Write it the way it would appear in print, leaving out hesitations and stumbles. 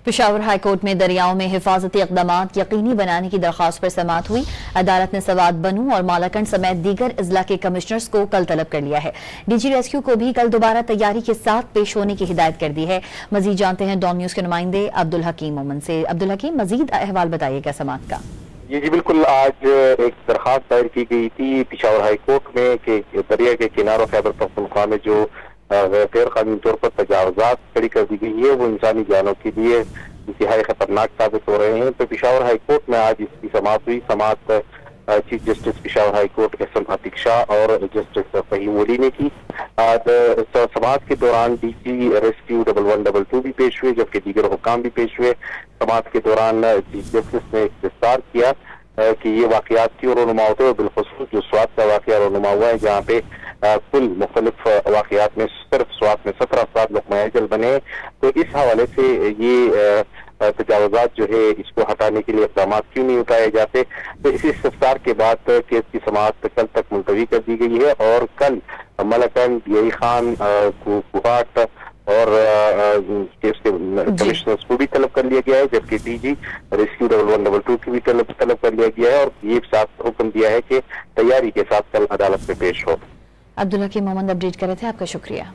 Peshawar high court में दरियाओं में हिफाजती इक़दामात यकीनी बनाने की दरख्वास्त पर समाअत हुई। अदालत ने सवात बनू और मालाकंड समेत दीगर अजला के कमिश्नर्स को कल तलब कर लिया है। डीजी रेस्क्यू को भी कल दोबारा तैयारी के साथ पेश होने की हिदायत कर दी है। मजीद जानते हैं डॉन न्यूज के नुमाइंदे अब्दुल हकीम मोमन से। अब्दुल हकीम, मजीद अहवाल बताइएगा समाअत का। जी बिल्कुल, आज एक दरखास्त दायर की गई थी पेशावर हाई कोर्ट में कि दरिया के किनारों खैबर पख्तूनख्वा में जो गैर कानूनी तौर पर तजावजात खड़ी कर दी गई है वो इंसानी जानों के लिए इंतहाई खतरनाक साबित हो रहे हैं। तो पेशावर हाई कोर्ट में आज इसकी समाअत हुई। समाअत chief justice Peshawar high court S M Atiq Shah और जस्टिस फहीम वली ने की। समाअत के दौरान डीजी रेस्क्यू 1122 भी पेश हुए, जबकि दीगर हुकाम भी पेश हुए। समाअत के दौरान चीफ जस्टिस ने इख्तिसार किया कि ये वाकयात क्यों रोनुमा होते हैं, बिलखुसूस जो स्वात का वाकया रोनुमा हुआ है, जहाँ पे कुल मुख्तलिफ वाकयात में सिर्फ स्वात में 17 अफराद लुक़मा अजल बने। तो इस हवाले से ये तजावजात जो है इसको हटाने के लिए इक़दाम क्यों नहीं उठाए जाते। तो इसी इस्तफसार के बाद केस की समाअत कल तक मुलतवी कर दी गई है और कल मलकन यही खान कुहाट और केस के कमिश्नर्स को भी तलब कर लिया गया है, जबकि डीजी रेस्क्यू 1122 की भी तलब कर लिया गया है और ये साथ हुक्म दिया है कि तैयारी के साथ कल अदालत में पेश हो। अब्दुल हकीम मोहम्मद अपडेट कर रहे थे, आपका शुक्रिया।